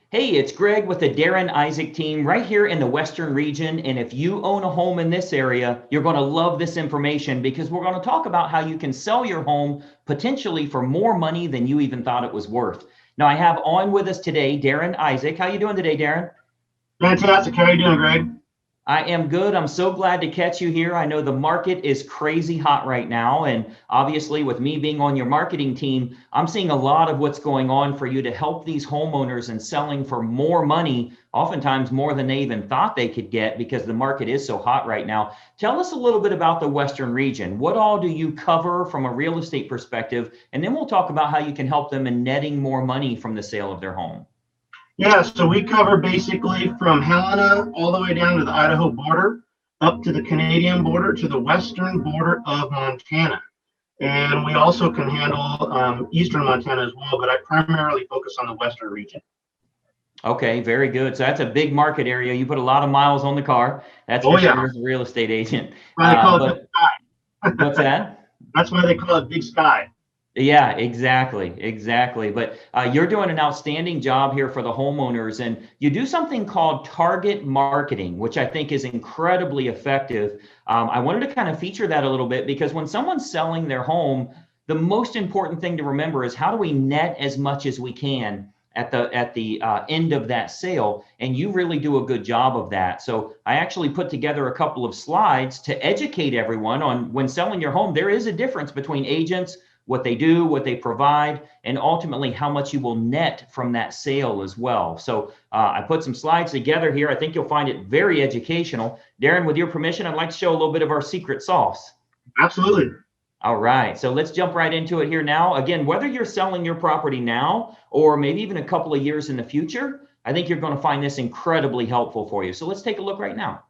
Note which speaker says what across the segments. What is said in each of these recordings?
Speaker 1: Hey, it's Greg with the Darrin Isaak team right here in the Western region. And if you own a home in this area, you're going to love this information because we're going to talk about how you can sell your home potentially for more money than you even thought it was worth. Now, I have on with us today Darrin Isaak. How you doing today, Darrin?
Speaker 2: Fantastic. How are you doing, Greg?
Speaker 1: I am good. I'm so glad to catch you here. I know the market is crazy hot right now. And obviously, with me being on your marketing team, I'm seeing a lot of what's going on for you to help these homeowners and selling for more money, oftentimes more than they even thought they could get because the market is so hot right now. Tell us a little bit about the Western region. What all do you cover from a real estate perspective? And then we'll talk about how you can help them in netting more money from the sale of their home.
Speaker 2: Yeah, so we cover basically from Helena all the way down to the Idaho border, up to the Canadian border, to the western border of Montana. And we also can handle eastern Montana as well, but I primarily focus on the western region.
Speaker 1: Okay, very good. So that's a big market area. You put a lot of miles on the car. That's
Speaker 2: Oh,
Speaker 1: for sure
Speaker 2: yeah.
Speaker 1: as a real estate agent.
Speaker 2: Why they call it Big
Speaker 1: But what's
Speaker 2: Sky.
Speaker 1: that?
Speaker 2: That's why they call it Big Sky.
Speaker 1: Yeah, exactly, exactly. But you're doing an outstanding job here for the homeowners, and you do something called target marketing, which I think is incredibly effective. I wanted to kind of feature that a little bit because when someone's selling their home, the most important thing to remember is how do we net as much as we can at the end of that sale, and you really do a good job of that. So I actually put together a couple of slides to educate everyone on when selling your home. There is a difference between agents, what they do, what they provide, and ultimately how much you will net from that sale as well. So I put some slides together here. I think you'll find it very educational. Darrin, with your permission, I'd like to show a little bit of our secret sauce.
Speaker 2: Absolutely.
Speaker 1: All right, so let's jump right into it here now. Again, whether you're selling your property now or maybe even a couple of years in the future, I think you're going to find this incredibly helpful for you. So let's take a look right now.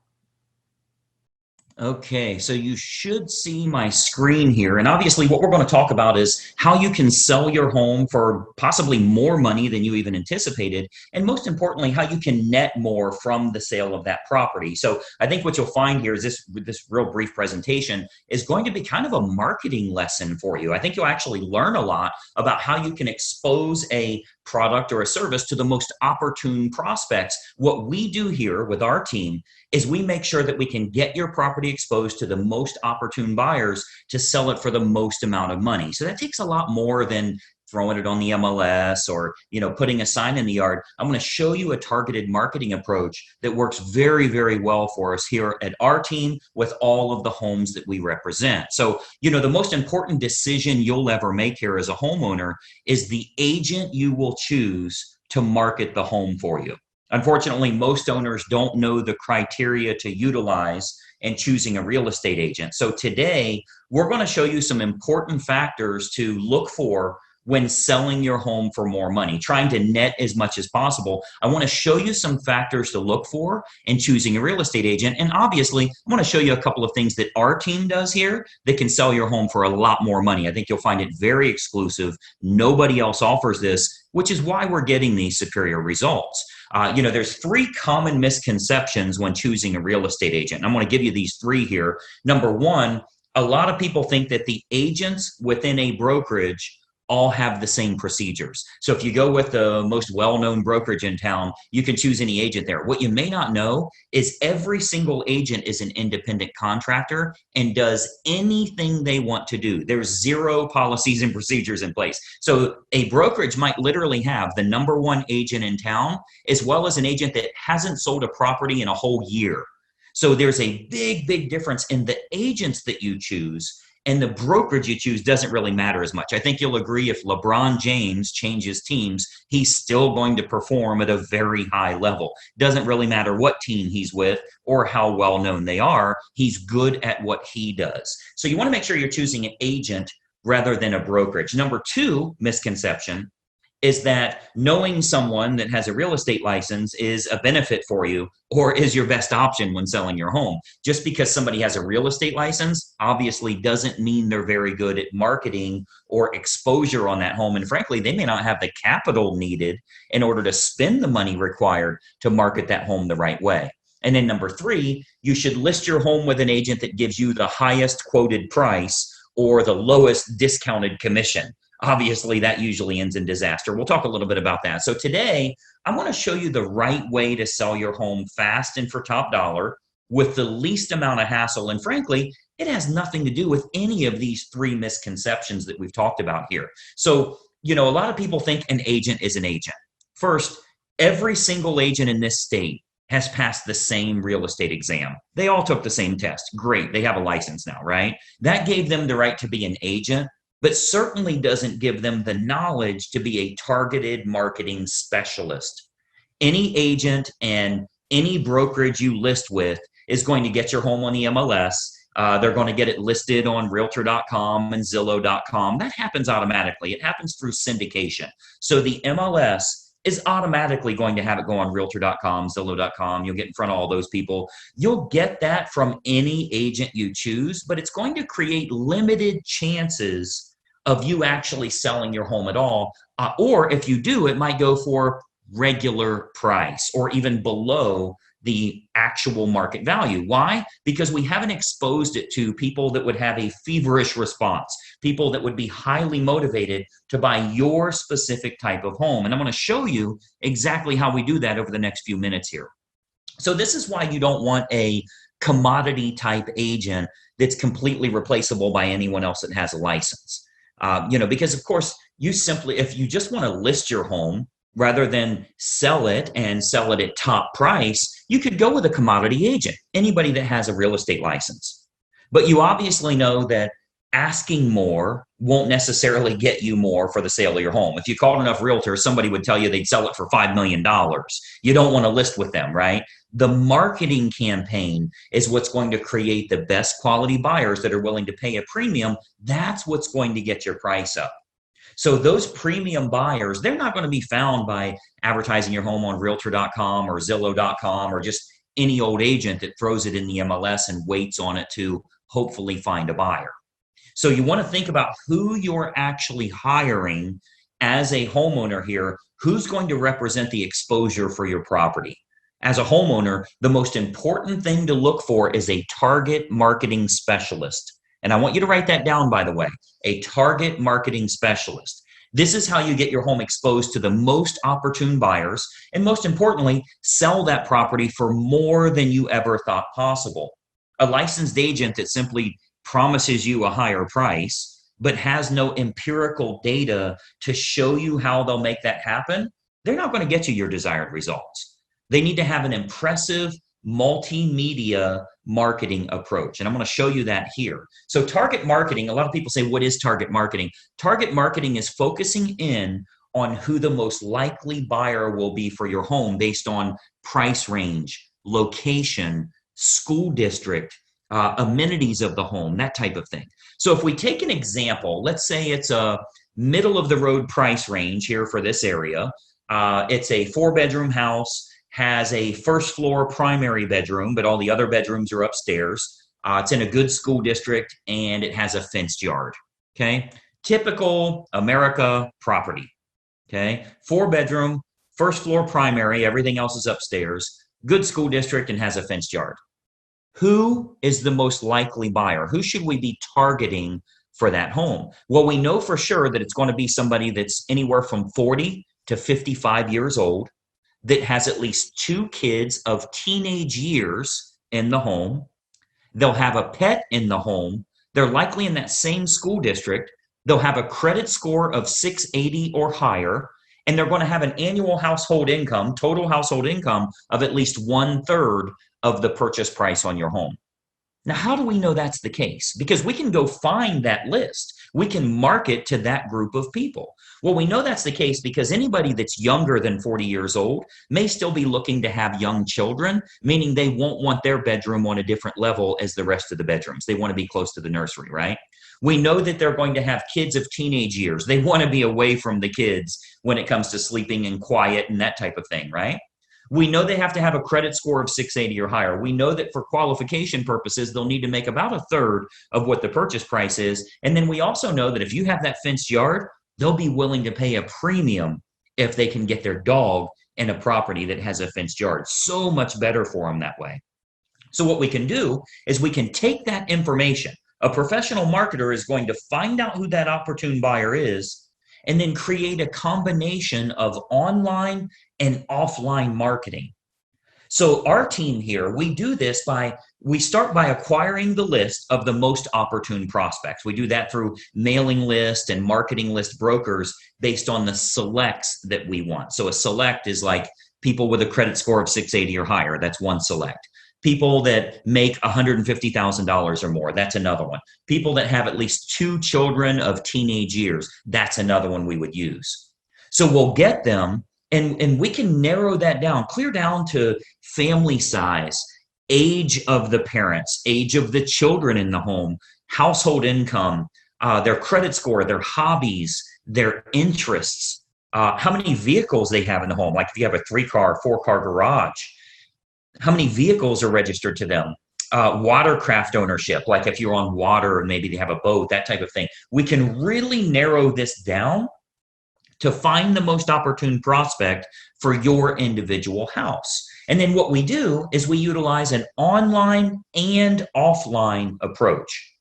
Speaker 1: Okay, so you should see my screen here. And obviously, what we're going to talk about is how you can sell your home for possibly more money than you even anticipated. And most importantly, how you can net more from the sale of that property. So I think what you'll find here is this real brief presentation is going to be kind of a marketing lesson for you. I think you'll actually learn a lot about how you can expose a product or a service to the most opportune prospects. What we do here with our team is we make sure that we can get your property exposed to the most opportune buyers to sell it for the most amount of money. So that takes a lot more than throwing it on the MLS or putting a sign in the yard. I'm going to show you a targeted marketing approach that works very, very well for us here at our team with all of the homes that we represent. So, the most important decision you'll ever make here as a homeowner is the agent you will choose to market the home for you. Unfortunately, most owners don't know the criteria to utilize in choosing a real estate agent. So today, we're going to show you some important factors to look for when selling your home for more money, trying to net as much as possible. I want to show you some factors to look for in choosing a real estate agent. And obviously, I want to show you a couple of things that our team does here that can sell your home for a lot more money. I think you'll find it very exclusive. Nobody else offers this, which is why we're getting these superior results. There's three common misconceptions when choosing a real estate agent. And I'm going to give you these three here. Number one, a lot of people think that the agents within a brokerage all have the same procedures. So if you go with the most well-known brokerage in town, you can choose any agent there. What you may not know is every single agent is an independent contractor and does anything they want to do. There's zero policies and procedures in place. So a brokerage might literally have the number one agent in town, as well as an agent that hasn't sold a property in a whole year. So there's a big, big difference in the agents that you choose, and the brokerage you choose doesn't really matter as much. I think you'll agree if LeBron James changes teams, he's still going to perform at a very high level. Doesn't really matter what team he's with or how well known they are. He's good at what he does. So you want to make sure you're choosing an agent rather than a brokerage. Number two misconception is that knowing someone that has a real estate license is a benefit for you or is your best option when selling your home. Just because somebody has a real estate license obviously doesn't mean they're very good at marketing or exposure on that home. And frankly, they may not have the capital needed in order to spend the money required to market that home the right way. And then number three, you should list your home with an agent that gives you the highest quoted price or the lowest discounted commission. obviously that usually ends in disaster. We'll talk a little bit about that. So today, I want to show you the right way to sell your home fast and for top dollar with the least amount of hassle. And frankly, it has nothing to do with any of these three misconceptions that we've talked about here. So, a lot of people think an agent is an agent. First, every single agent in this state has passed the same real estate exam. They all took the same test. Great. They have a license now, right? That gave them the right to be an agent, but certainly doesn't give them the knowledge to be a targeted marketing specialist. Any agent and any brokerage you list with is going to get your home on the MLS. They're going to get it listed on realtor.com and zillow.com. That happens automatically. It happens through syndication. So the MLS is automatically going to have it go on realtor.com, zillow.com. You'll get in front of all those people. You'll get that from any agent you choose, but it's going to create limited chances of you actually selling your home at all. Or if you do, it might go for regular price or even below the actual market value. Why? Because we haven't exposed it to people that would have a feverish response, people that would be highly motivated to buy your specific type of home. And I'm going to show you exactly how we do that over the next few minutes here. So this is why you don't want a commodity type agent that's completely replaceable by anyone else that has a license. Because of course, if you just want to list your home rather than sell it and sell it at top price, you could go with a commodity agent, anybody that has a real estate license. But you obviously know that asking more won't necessarily get you more for the sale of your home. If you called enough realtors, somebody would tell you they'd sell it for $5 million. You don't want to list with them, right? The marketing campaign is what's going to create the best quality buyers that are willing to pay a premium. That's what's going to get your price up. So those premium buyers, they're not going to be found by advertising your home on realtor.com or zillow.com or just any old agent that throws it in the MLS and waits on it to hopefully find a buyer. So you want to think about who you're actually hiring as a homeowner here, who's going to represent the exposure for your property. As a homeowner, the most important thing to look for is a target marketing specialist. And I want you to write that down, by the way, a target marketing specialist. This is how you get your home exposed to the most opportune buyers, and most importantly, sell that property for more than you ever thought possible. A licensed agent that simply promises you a higher price, but has no empirical data to show you how they'll make that happen, they're not going to get you your desired results. They need to have an impressive multimedia marketing approach. And I'm going to show you that here. So target marketing, a lot of people say, what is target marketing? Target marketing is focusing in on who the most likely buyer will be for your home based on price range, location, school district, amenities of the home, that type of thing. So if we take an example, let's say it's a middle of the road price range here for this area. It's a 4-bedroom house, has a first floor primary bedroom, but all the other bedrooms are upstairs. It's in a good school district and it has a fenced yard. Okay. Typical America property. Okay. 4-bedroom, first floor primary, everything else is upstairs, good school district and has a fenced yard. Who is the most likely buyer? Who should we be targeting for that home? Well, we know for sure that it's going to be somebody that's anywhere from 40 to 55 years old, that has at least 2 kids of teenage years in the home. They'll have a pet in the home. They're likely in that same school district. They'll have a credit score of 680 or higher, and they're going to have an annual household income, total household income of at least 1/3 of the purchase price on your home. Now, how do we know that's the case? Because we can go find that list. We can market to that group of people. Well, we know that's the case because anybody that's younger than 40 years old may still be looking to have young children, meaning they won't want their bedroom on a different level as the rest of the bedrooms. They want to be close to the nursery, right? We know that they're going to have kids of teenage years. They want to be away from the kids when it comes to sleeping and quiet and that type of thing, right? We know they have to have a credit score of 680 or higher. We know that for qualification purposes, they'll need to make about 1/3 of what the purchase price is. And then we also know that if you have that fenced yard, they'll be willing to pay a premium if they can get their dog in a property that has a fenced yard. So much better for them that way. So what we can do is we can take that information. A professional marketer is going to find out who that opportune buyer is, and then create a combination of online and offline marketing. So our team here, we do this we start by acquiring the list of the most opportune prospects. We do that through mailing list and marketing list brokers based on the selects that we want. So a select is like people with a credit score of 680 or higher. That's one select. People that make $150,000 or more, that's another one. People that have at least 2 children of teenage years, that's another one we would use. So we'll get them, and we can narrow that down, clear down to family size, age of the parents, age of the children in the home, household income, their credit score, their hobbies, their interests, how many vehicles they have in the home. Like if you have a 3-car, 4-car garage, how many vehicles are registered to them? Watercraft ownership, like if you're on water and maybe they have a boat, that type of thing. We can really narrow this down to find the most opportune prospect for your individual house. And then what we do is we utilize an online and offline approach.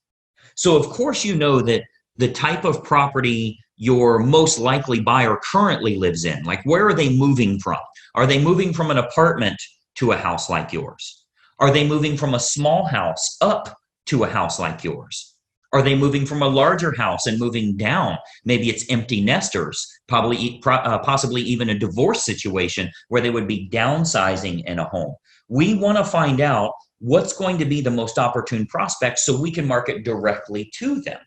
Speaker 1: So of course, you know that the type of property your most likely buyer currently lives in, like where are they moving from? Are they moving from an apartment to a house like yours? Are they moving from a small house up to a house like yours? Are they moving from a larger house and moving down? Maybe it's empty nesters, possibly even a divorce situation where they would be downsizing in a home. We want to find out what's going to be the most opportune prospect so we can market directly to them.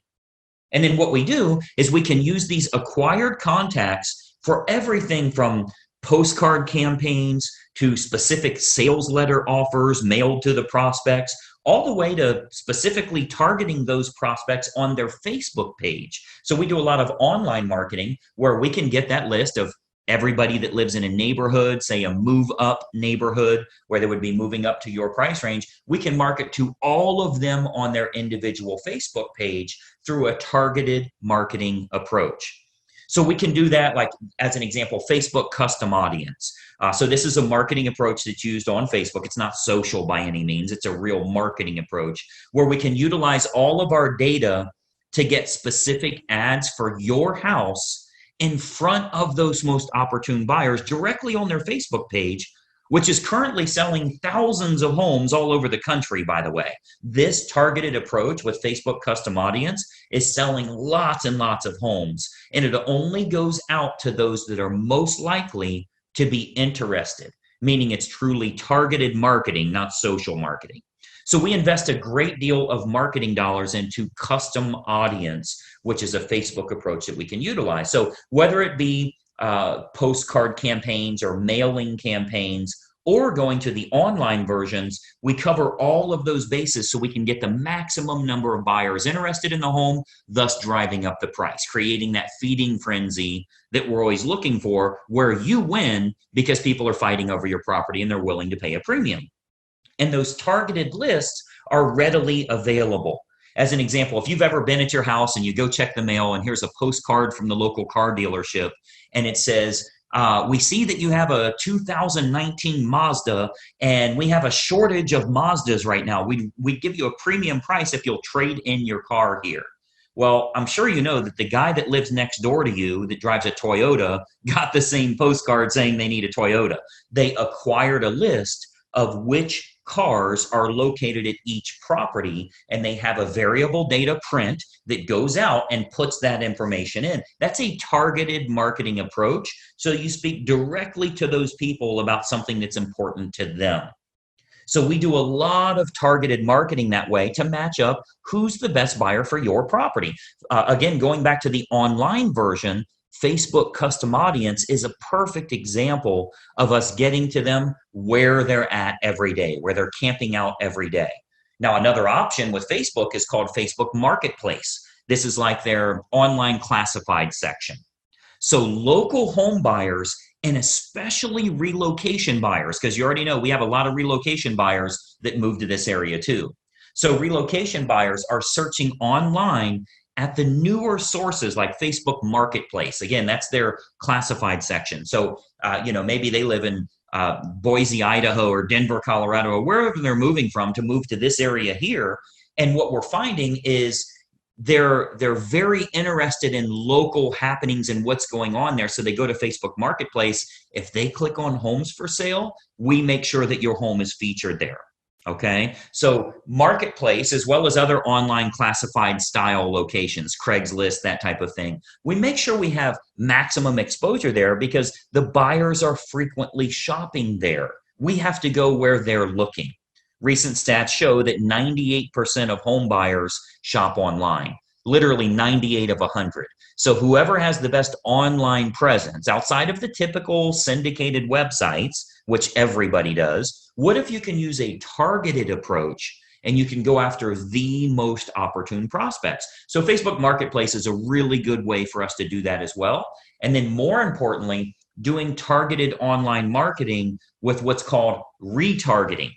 Speaker 1: And then what we do is we can use these acquired contacts for everything from postcard campaigns to specific sales letter offers mailed to the prospects, all the way to specifically targeting those prospects on their Facebook page. So we do a lot of online marketing where we can get that list of everybody that lives in a neighborhood, say a move up neighborhood where they would be moving up to your price range. We can market to all of them on their individual Facebook page through a targeted marketing approach. So we can do that, like as an example, Facebook custom audience. So this is a marketing approach that's used on Facebook. It's not social by any means. It's a real marketing approach where we can utilize all of our data to get specific ads for your house in front of those most opportune buyers directly on their Facebook page, which is currently selling thousands of homes all over the country, by the way. This targeted approach with Facebook custom audience is selling lots and lots of homes, and it only goes out to those that are most likely to be interested, meaning it's truly targeted marketing, not social marketing. So we invest a great deal of marketing dollars into custom audience, which is a Facebook approach that we can utilize. So whether it be postcard campaigns or mailing campaigns or going to the online versions, we cover all of those bases so we can get the maximum number of buyers interested in the home, thus driving up the price, creating that feeding frenzy that we're always looking for, where you win because people are fighting over your property and they're willing to pay a premium. And those targeted lists are readily available. As an example, if you've ever been at your house and you go check the mail and here's a postcard from the local car dealership and it says, we see that you have a 2019 Mazda and we have a shortage of Mazdas right now. We'd give you a premium price if you'll trade in your car here. Well, I'm sure you know that the guy that lives next door to you that drives a Toyota got the same postcard saying they need a Toyota. They acquired a list of which cars are located at each property, and they have a variable data print that goes out and puts that information in. That's a targeted marketing approach. So you speak directly to those people about something that's important to them. So we do a lot of targeted marketing that way to match up who's the best buyer for your property. Again, going back to the online version, Facebook custom audience is a perfect example of us getting to them where they're at every day, where they're camping out every day. Now, another option with Facebook is called Facebook Marketplace. This is like their online classified section. So local home buyers and especially relocation buyers, because you already know we have a lot of relocation buyers that move to this area too. So relocation buyers are searching online at the newer sources like Facebook Marketplace. Again, that's their classified section. So, maybe they live in Boise, Idaho, or Denver, Colorado, or wherever they're moving from to move to this area here. And what we're finding is they're very interested in local happenings and what's going on there. So they go to Facebook Marketplace. If they click on homes for sale, we make sure that your home is featured there. Okay, so Marketplace, as well as other online classified style locations, Craigslist, that type of thing, we make sure we have maximum exposure there because the buyers are frequently shopping there. We have to go where they're looking. Recent stats show that 98% of home buyers shop online, literally 98 of 100. So whoever has the best online presence outside of the typical syndicated websites, which everybody does, what if you can use a targeted approach and you can go after the most opportune prospects? So Facebook Marketplace is a really good way for us to do that as well. And then more importantly, doing targeted online marketing with what's called retargeting.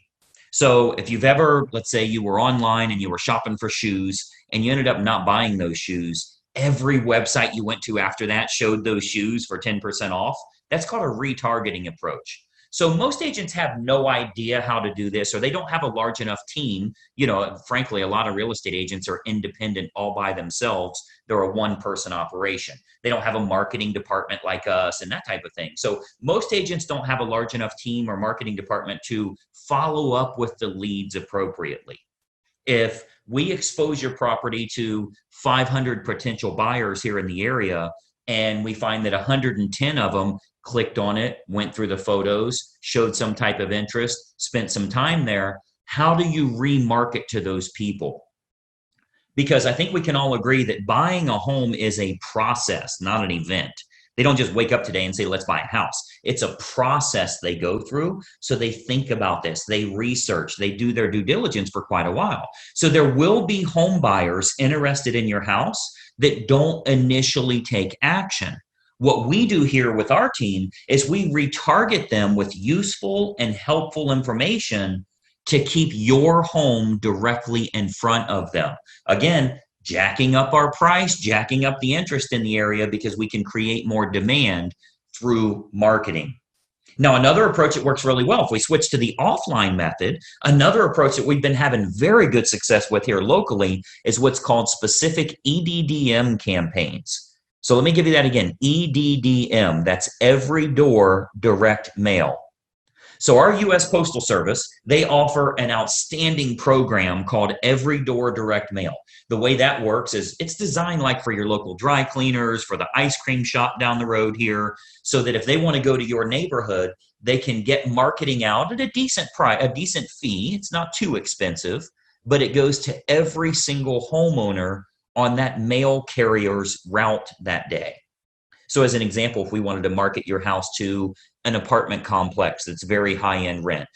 Speaker 1: So if you've ever, let's say you were online and you were shopping for shoes and you ended up not buying those shoes, every website you went to after that showed those shoes for 10% off. That's called a retargeting approach. So most agents have no idea how to do this, or they don't have a large enough team. You know, frankly, a lot of real estate agents are independent all by themselves. They're a one-person operation. They don't have a marketing department like us and that type of thing. So most agents don't have a large enough team or marketing department to follow up with the leads appropriately. If we expose your property to 500 potential buyers here in the area, and we find that 110 of them clicked on it, went through the photos, showed some type of interest, spent some time there, how do you remarket to those people? Because I think we can all agree that buying a home is a process, not an event. They don't just wake up today and say, let's buy a house. It's a process they go through. So they think about this, they research, they do their due diligence for quite a while. So there will be home buyers interested in your house that don't initially take action. What we do here with our team is we retarget them with useful and helpful information to keep your home directly in front of them. Again, jacking up our price, jacking up the interest in the area because we can create more demand through marketing. Now, another approach that works really well, if we switch to the offline method, another approach that we've been having very good success with here locally is what's called specific EDDM campaigns. So let me give you that again, EDDM, that's every door direct mail. So our U.S. Postal Service, they offer an outstanding program called Every Door Direct Mail. The way that works is it's designed like for your local dry cleaners, for the ice cream shop down the road here, so that if they want to go to your neighborhood, they can get marketing out at a decent price, a decent fee. It's not too expensive, but it goes to every single homeowner on that mail carrier's route that day. So as an example, if we wanted to market your house to an apartment complex that's very high-end rent,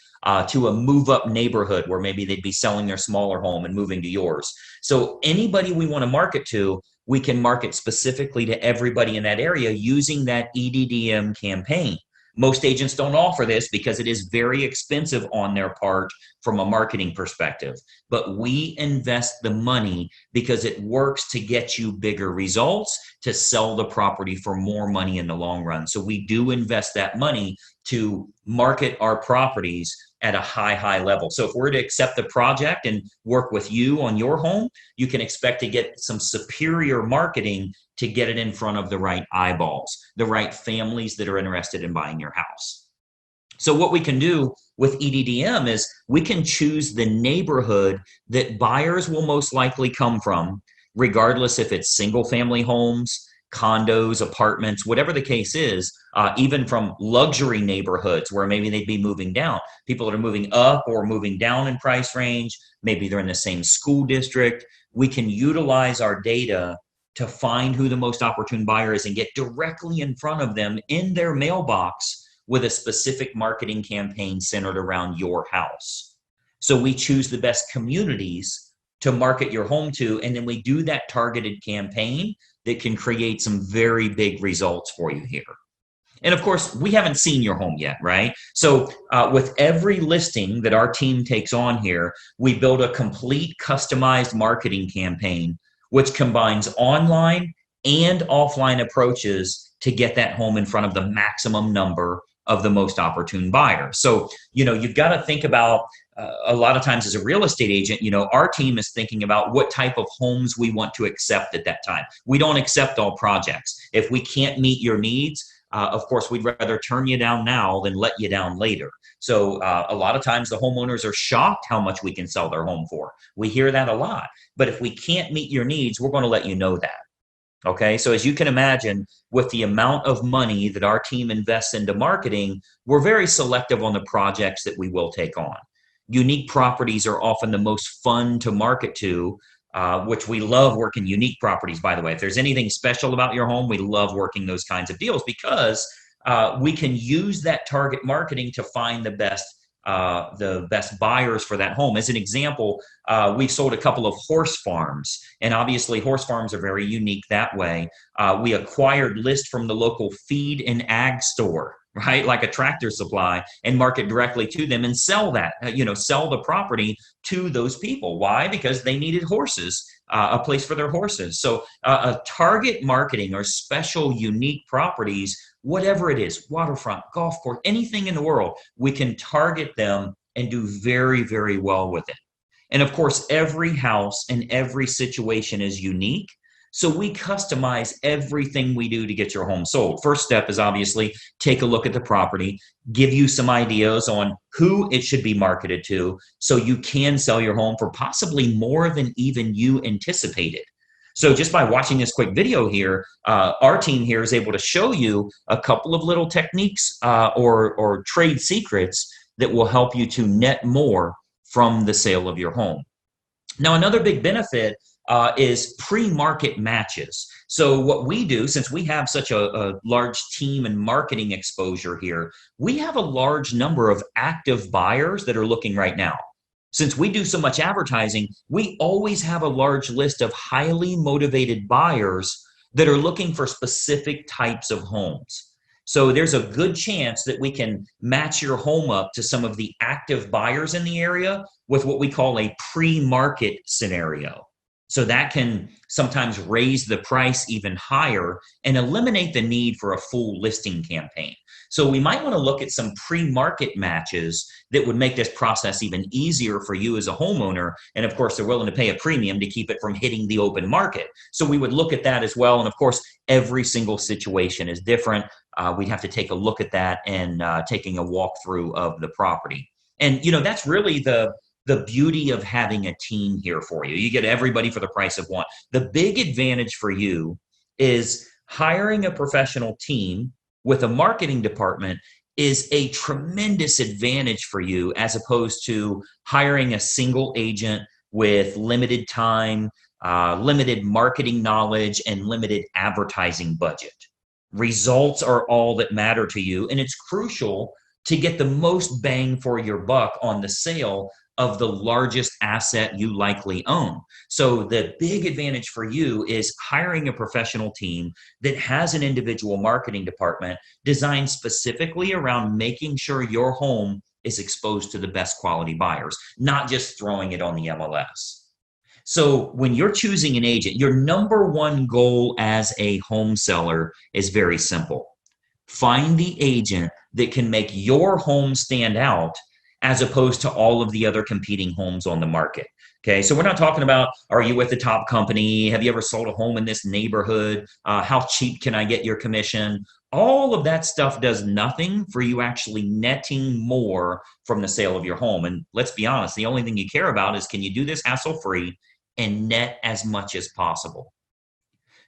Speaker 1: to a move-up neighborhood where maybe they'd be selling their smaller home and moving to yours. So anybody we want to market to, we can market specifically to everybody in that area using that EDDM campaign. Most agents don't offer this because it is very expensive on their part from a marketing perspective. But we invest the money because it works to get you bigger results, to sell the property for more money in the long run. So we do invest that money to market our properties at a high level. So if we're to accept the project and work with you on your home, you can expect to get some superior marketing to get it in front of the right eyeballs, the right families that are interested in buying your house. So what we can do with EDDM is we can choose the neighborhood that buyers will most likely come from, regardless if it's single family homes, condos, apartments, whatever the case is, even from luxury neighborhoods where maybe they'd be moving down. People that are moving up or moving down in price range, maybe they're in the same school district. We can utilize our data to find who the most opportune buyer is and get directly in front of them in their mailbox with a specific marketing campaign centered around your house. So we choose the best communities to market your home to, and then we do that targeted campaign that can create some very big results for you here. And of course, we haven't seen your home yet, right? So with every listing that our team takes on here, we build a complete customized marketing campaign which combines online and offline approaches to get that home in front of the maximum number of the most opportune buyers. So, you've got to think about a lot of times as a real estate agent, our team is thinking about what type of homes we want to accept at that time. We don't accept all projects. If we can't meet your needs, of course, we'd rather turn you down now than let you down later. So a lot of times the homeowners are shocked how much we can sell their home for. We hear that a lot. But if we can't meet your needs, we're going to let you know that. Okay, so as you can imagine, with the amount of money that our team invests into marketing, we're very selective on the projects that we will take on. Unique properties are often the most fun to market to, which we love working unique properties, by the way. If there's anything special about your home, we love working those kinds of deals because we can use that target marketing to find the best buyers for that home. As an example, we've sold a couple of horse farms, and obviously horse farms are very unique that way. We acquired lists from the local feed and ag store, right? Like a Tractor Supply, and market directly to them and sell that, sell the property to those people. Why? Because they needed horses, a place for their horses. So a target marketing or special unique properties, whatever it is, waterfront, golf course, anything in the world, we can target them and do very, very well with it. And of course, every house and every situation is unique. So we customize everything we do to get your home sold. First step is obviously take a look at the property, give you some ideas on who it should be marketed to so you can sell your home for possibly more than even you anticipated. So just by watching this quick video here, our team here is able to show you a couple of little techniques or trade secrets that will help you to net more from the sale of your home. Now, another big benefit is pre-market matches. So what we do, since we have such a large team and marketing exposure here, we have a large number of active buyers that are looking right now. Since we do so much advertising, we always have a large list of highly motivated buyers that are looking for specific types of homes. So there's a good chance that we can match your home up to some of the active buyers in the area with what we call a pre-market scenario. So that can sometimes raise the price even higher and eliminate the need for a full listing campaign. So we might want to look at some pre-market matches that would make this process even easier for you as a homeowner. And of course, they're willing to pay a premium to keep it from hitting the open market. So we would look at that as well. And of course, every single situation is different. We'd have to take a look at that and taking a walkthrough of the property. And, that's really the beauty of having a team here for you. You get everybody for the price of one. The big advantage for you is hiring a professional team with a marketing department is a tremendous advantage for you as opposed to hiring a single agent with limited time, limited marketing knowledge, and limited advertising budget. Results are all that matter to you, and it's crucial to get the most bang for your buck on the sale of the largest asset you likely own. So the big advantage for you is hiring a professional team that has an individual marketing department designed specifically around making sure your home is exposed to the best quality buyers, not just throwing it on the MLS. So when you're choosing an agent, your number one goal as a home seller is very simple. Find the agent that can make your home stand out as opposed to all of the other competing homes on the market. Okay, so we're not talking about, are you with the top company? Have you ever sold a home in this neighborhood? How cheap can I get your commission? All of that stuff does nothing for you actually netting more from the sale of your home. And let's be honest, the only thing you care about is, can you do this hassle-free and net as much as possible?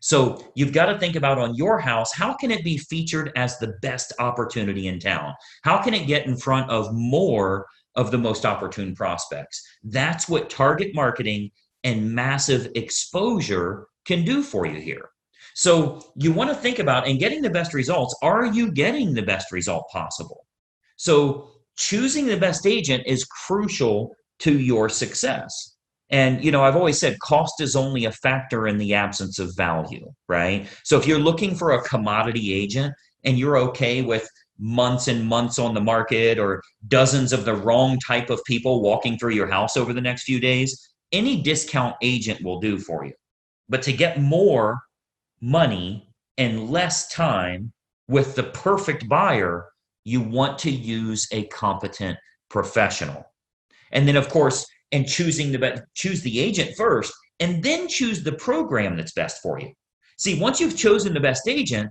Speaker 1: So you've got to think about on your house, how can it be featured as the best opportunity in town? How can it get in front of more of the most opportune prospects? That's what target marketing and massive exposure can do for you here. So you want to think about, in getting the best results, are you getting the best result possible? So choosing the best agent is crucial to your success. And, I've always said cost is only a factor in the absence of value, right? So if you're looking for a commodity agent and you're okay with months and months on the market or dozens of the wrong type of people walking through your house over the next few days, any discount agent will do for you. But to get more money and less time with the perfect buyer, you want to use a competent professional. And then, of course, and choose the agent first, and then choose the program that's best for you. See, once you've chosen the best agent,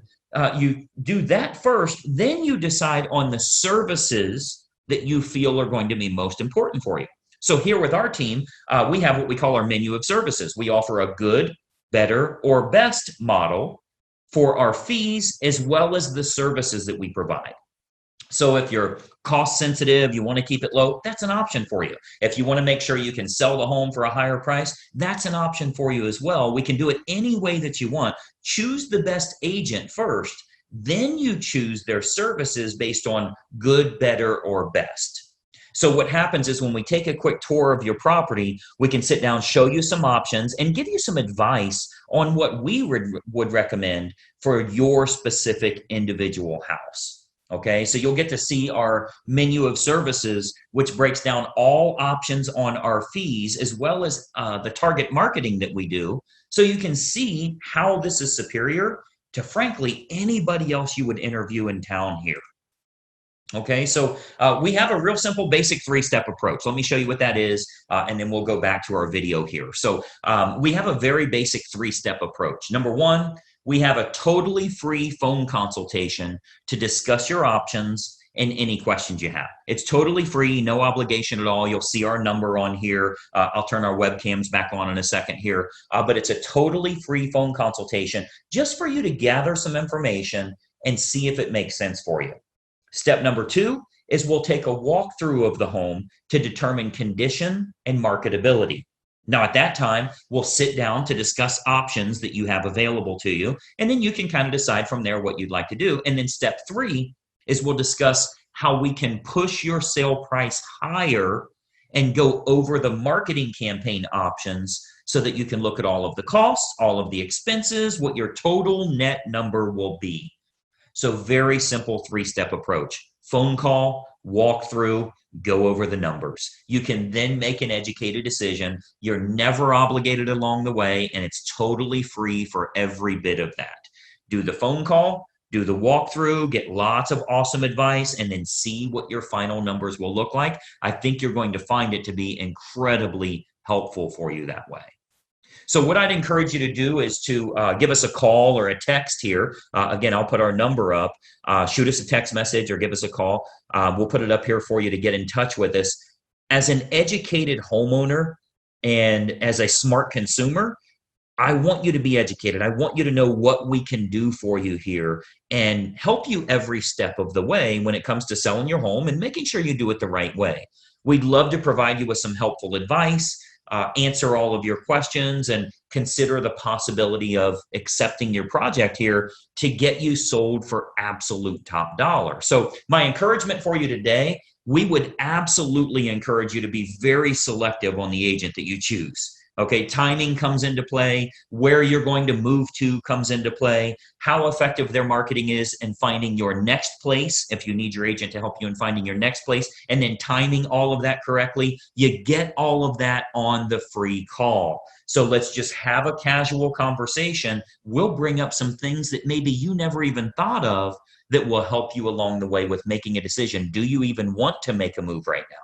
Speaker 1: you do that first, then you decide on the services that you feel are going to be most important for you. So here with our team, we have what we call our menu of services. We offer a good, better, or best model for our fees as well as the services that we provide. So if you're cost sensitive, you want to keep it low, that's an option for you. If you want to make sure you can sell the home for a higher price, that's an option for you as well. We can do it any way that you want. Choose the best agent first, then you choose their services based on good, better, or best. So what happens is when we take a quick tour of your property, we can sit down, show you some options, and give you some advice on what we would recommend for your specific individual house. Okay, so you'll get to see our menu of services, which breaks down all options on our fees, as well as the target marketing that we do. So you can see how this is superior to, frankly, anybody else you would interview in town here. Okay, so we have a real simple basic three-step approach. Let me show you what that is, and then we'll go back to our video here. So we have a very basic three-step approach. Number one, we have a totally free phone consultation to discuss your options and any questions you have. It's totally free, no obligation at all. You'll see our number on here. I'll turn our webcams back on in a second here, but it's a totally free phone consultation just for you to gather some information and see if it makes sense for you. Step number two is we'll take a walkthrough of the home to determine condition and marketability. Now, at that time, we'll sit down to discuss options that you have available to you, and then you can kind of decide from there what you'd like to do. And then step three is we'll discuss how we can push your sale price higher and go over the marketing campaign options so that you can look at all of the costs, all of the expenses, what your total net number will be. So very simple three-step approach. Phone call, walk through, go over the numbers. You can then make an educated decision. You're never obligated along the way, and it's totally free for every bit of that. Do the phone call, do the walkthrough, get lots of awesome advice, and then see what your final numbers will look like. I think you're going to find it to be incredibly helpful for you that way. So what I'd encourage you to do is to give us a call or a text here. Again, I'll put our number up. Shoot us a text message or give us a call. We'll put it up here for you to get in touch with us. As an educated homeowner and as a smart consumer, I want you to be educated. I want you to know what we can do for you here and help you every step of the way when it comes to selling your home and making sure you do it the right way. We'd love to provide you with some helpful advice, answer all of your questions, and consider the possibility of accepting your project here to get you sold for absolute top dollar. So my encouragement for you today, we would absolutely encourage you to be very selective on the agent that you choose. Okay, timing comes into play, where you're going to move to comes into play, how effective their marketing is in finding your next place, if you need your agent to help you in finding your next place, and then timing all of that correctly. You get all of that on the free call. So let's just have a casual conversation. We'll bring up some things that maybe you never even thought of that will help you along the way with making a decision. Do you even want to make a move right now?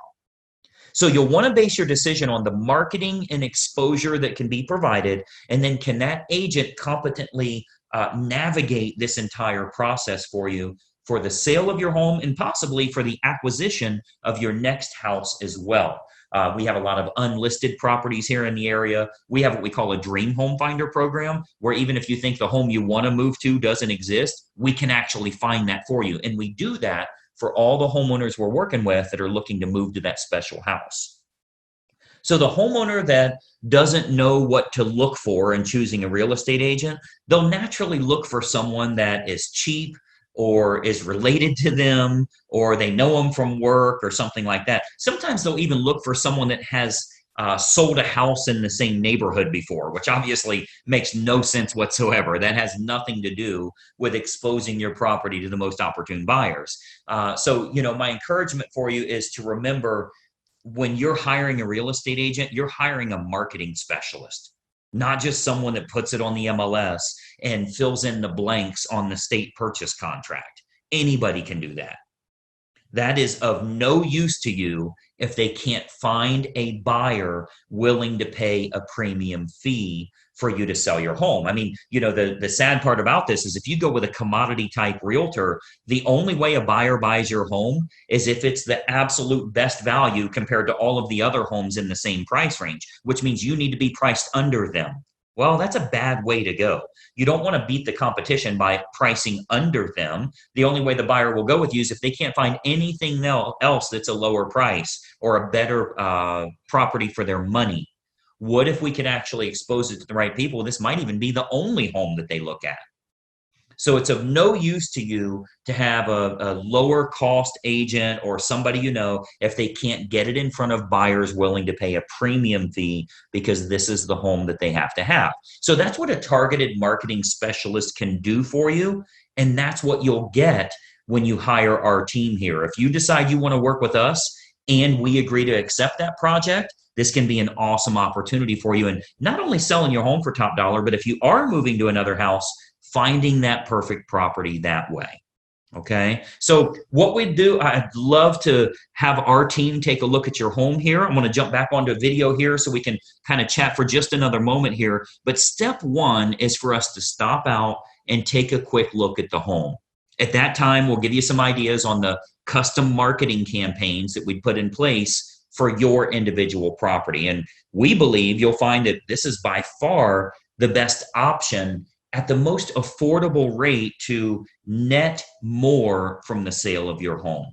Speaker 1: So you'll want to base your decision on the marketing and exposure that can be provided, and then can that agent competently navigate this entire process for you for the sale of your home and possibly for the acquisition of your next house as well. We have a lot of unlisted properties here in the area. We have what we call a dream home finder program, where even if you think the home you want to move to doesn't exist, we can actually find that for you. And we do that for all the homeowners we're working with that are looking to move to that special house. So the homeowner that doesn't know what to look for in choosing a real estate agent, they'll naturally look for someone that is cheap or is related to them, or they know them from work or something like that. Sometimes they'll even look for someone that has sold a house in the same neighborhood before, which obviously makes no sense whatsoever. That has nothing to do with exposing your property to the most opportune buyers. So, my encouragement for you is to remember, when you're hiring a real estate agent, you're hiring a marketing specialist, not just someone that puts it on the MLS and fills in the blanks on the state purchase contract. Anybody can do that. That is of no use to you if they can't find a buyer willing to pay a premium fee for you to sell your home. I mean, the sad part about this is if you go with a commodity type realtor, the only way a buyer buys your home is if it's the absolute best value compared to all of the other homes in the same price range, which means you need to be priced under them. Well, that's a bad way to go. You don't want to beat the competition by pricing under them. The only way the buyer will go with you is if they can't find anything else that's a lower price or a better property for their money. What if we could actually expose it to the right people? This might even be the only home that they look at. So it's of no use to you to have a lower cost agent or somebody if they can't get it in front of buyers willing to pay a premium fee because this is the home that they have to have. So that's what a targeted marketing specialist can do for you. And that's what you'll get when you hire our team here. If you decide you want to work with us and we agree to accept that project, this can be an awesome opportunity for you. And not only selling your home for top dollar, but if you are moving to another house, finding that perfect property that way. Okay. So what we do, I'd love to have our team take a look at your home here. I'm going to jump back onto a video here so we can kind of chat for just another moment here. But step one is for us to stop out and take a quick look at the home. At that time, we'll give you some ideas on the custom marketing campaigns that we put in place for your individual property. And we believe you'll find that this is by far the best option at the most affordable rate to net more from the sale of your home.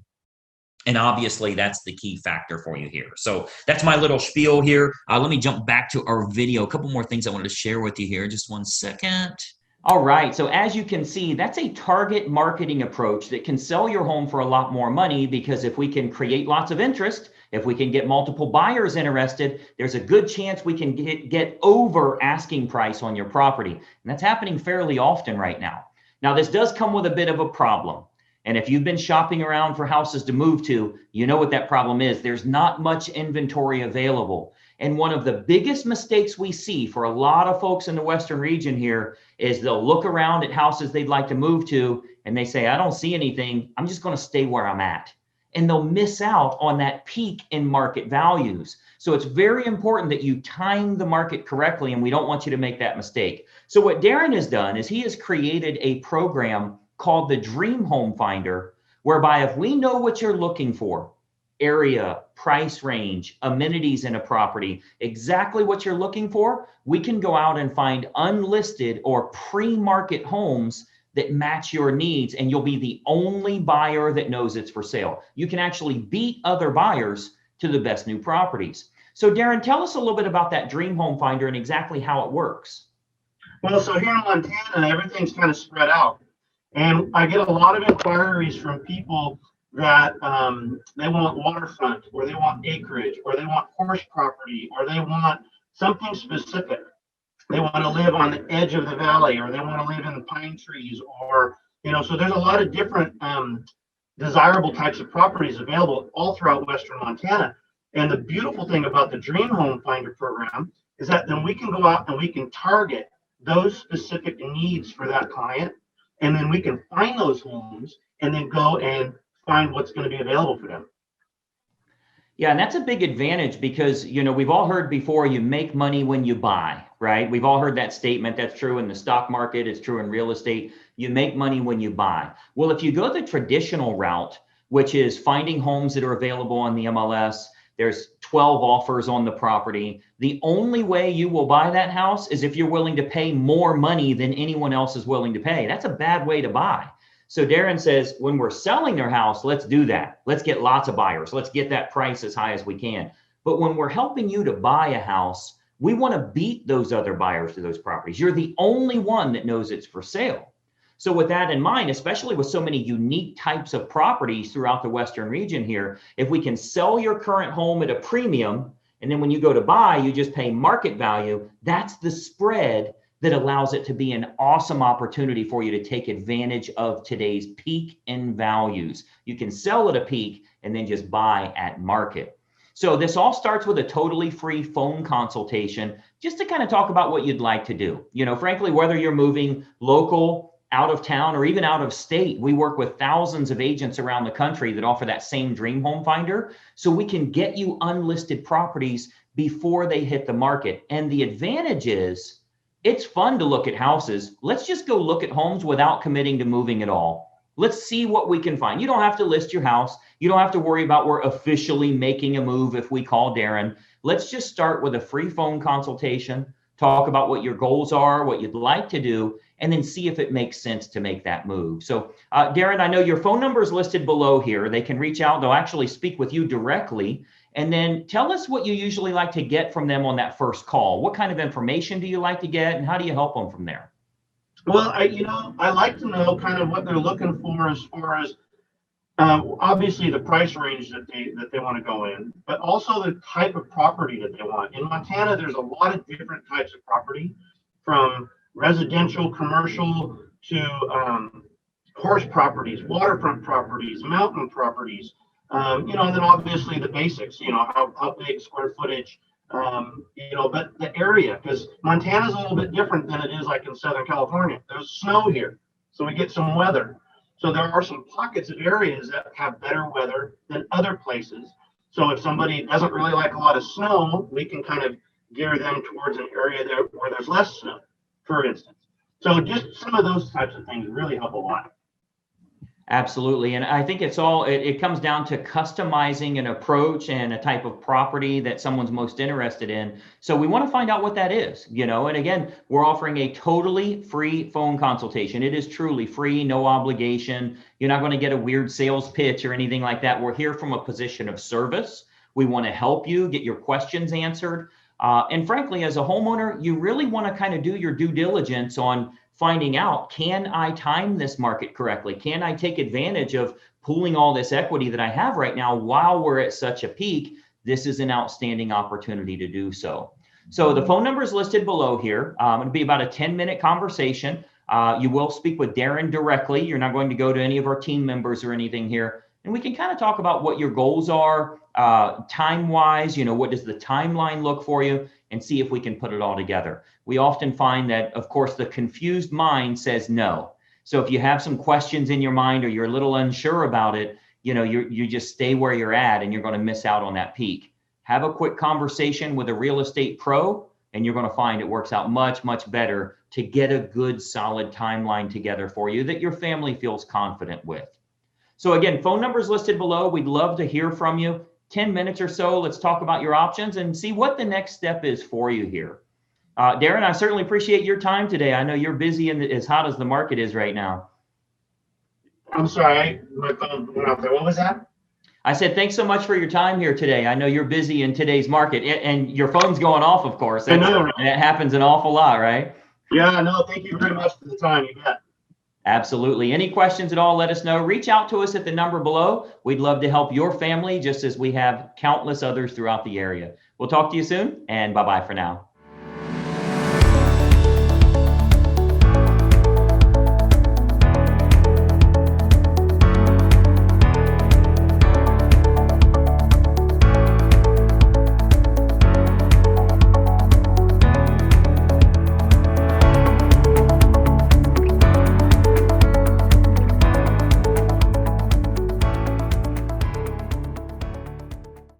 Speaker 1: And obviously, that's the key factor for you here. So that's my little spiel here. Let me jump back to our video. A couple more things I wanted to share with you here. Just one second. All right, so as you can see, that's a target marketing approach that can sell your home for a lot more money, because if we can create lots of interest, if we can get multiple buyers interested, there's a good chance we can get over asking price on your property. And that's happening fairly often right now. Now, this does come with a bit of a problem. And if you've been shopping around for houses to move to, you know what that problem is. There's not much inventory available. And one of the biggest mistakes we see for a lot of folks in the Western region here is they'll look around at houses they'd like to move to and they say, I don't see anything. I'm just going to stay where I'm at. And they'll miss out on that peak in market values. So it's very important that you time the market correctly, and we don't want you to make that mistake. So what Darrin has done is he has created a program called the Dream Home Finder, whereby if we know what you're looking for, area, price range, amenities in a property, exactly what you're looking for, we can go out and find unlisted or pre-market homes that match your needs, and you'll be the only buyer that knows it's for sale. You can actually beat other buyers to the best new properties. So Darrin, tell us a little bit about that Dream Home Finder and exactly how it works.
Speaker 2: Well, so here in Montana, everything's kind of spread out. And I get a lot of inquiries from people that they want waterfront, or they want acreage, or they want horse property, or they want something specific. They want to live on the edge of the valley, or they want to live in the pine trees, or, so there's a lot of different desirable types of properties available all throughout Western Montana. And the beautiful thing about the Dream Home Finder program is that then we can go out and we can target those specific needs for that client. And then we can find those homes and then go and find what's going to be available for them.
Speaker 1: Yeah, and that's a big advantage because, we've all heard before, you make money when you buy, right? We've all heard that statement. That's true in the stock market. It's true in real estate. You make money when you buy. Well, if you go the traditional route, which is finding homes that are available on the MLS, there's 12 offers on the property. The only way you will buy that house is if you're willing to pay more money than anyone else is willing to pay. That's a bad way to buy. So Darrin says, when we're selling their house, let's do that. Let's get lots of buyers. Let's get that price as high as we can. But when we're helping you to buy a house, we want to beat those other buyers to those properties. You're the only one that knows it's for sale. So with that in mind, especially with so many unique types of properties throughout the Western region here, if we can sell your current home at a premium, and then when you go to buy, you just pay market value, that's the spread that allows it to be an awesome opportunity for you to take advantage of today's peak in values. You can sell at a peak and then just buy at market. So this all starts with a totally free phone consultation, just to kind of talk about what you'd like to do. Frankly, whether you're moving local, out of town or even out of state, we work with thousands of agents around the country that offer that same dream home finder. So we can get you unlisted properties before they hit the market. And the advantage is it's fun to look at houses. Let's just go look at homes without committing to moving at all. Let's see what we can find. You don't have to list your house. You don't have to worry about we're officially making a move if we call Darrin. Let's just start with a free phone consultation, talk about what your goals are, what you'd like to do, and then see if it makes sense to make that move. So Darrin, I know your phone number is listed below here. They can reach out. They'll actually speak with you directly. And then tell us what you usually like to get from them on that first call. What kind of information do you like to get, and how do you help them from there?
Speaker 2: Well, I like to know kind of what they're looking for as far as obviously the price range that they want to go in, but also the type of property that they want. In Montana, there's a lot of different types of property, from residential, commercial to horse properties, waterfront properties, mountain properties, and then obviously the basics, how big, square footage, but the area, because Montana's a little bit different than it is like in Southern California. There's snow here, so we get some weather. So there are some pockets of areas that have better weather than other places. So if somebody doesn't really like a lot of snow, we can kind of gear them towards an area there where there's less snow, for instance. So just some of those types of things really help a lot.
Speaker 1: Absolutely. And I think it comes down to customizing an approach and a type of property that someone's most interested in. So we want to find out what that is, and again, we're offering a totally free phone consultation. It is truly free, no obligation. You're not going to get a weird sales pitch or anything like that. We're here from a position of service. We want to help you get your questions answered. And frankly, as a homeowner, you really want to kind of do your due diligence on finding out, can I time this market correctly? Can I take advantage of pooling all this equity that I have right now while we're at such a peak? This is an outstanding opportunity to do so. So the phone number is listed below here. It'll be about a 10-minute conversation. You will speak with Darrin directly. You're not going to go to any of our team members or anything here. And we can kind of talk about what your goals are time-wise, what does the timeline look for you, and see if we can put it all together. We often find that, of course, the confused mind says no. So if you have some questions in your mind or you're a little unsure about it, you just stay where you're at and you're going to miss out on that peak. Have a quick conversation with a real estate pro, and you're going to find it works out much, much better to get a good, solid timeline together for you that your family feels confident with. So again, phone number is listed below. We'd love to hear from you. 10 minutes or so, let's talk about your options and see what the next step is for you here. Darrin, I certainly appreciate your time today. I know you're busy and as hot as the market is right now.
Speaker 2: I'm sorry, my phone went out there. What was that?
Speaker 1: I said, thanks so much for your time here today. I know you're busy in today's market, and your phone's going off, of course.
Speaker 2: I know, right?
Speaker 1: And it happens an awful lot, right?
Speaker 2: Yeah, no, thank you very much for the time. You bet.
Speaker 1: Absolutely. Any questions at all, let us know. Reach out to us at the number below. We'd love to help your family just as we have countless others throughout the area. We'll talk to you soon, and bye-bye for now.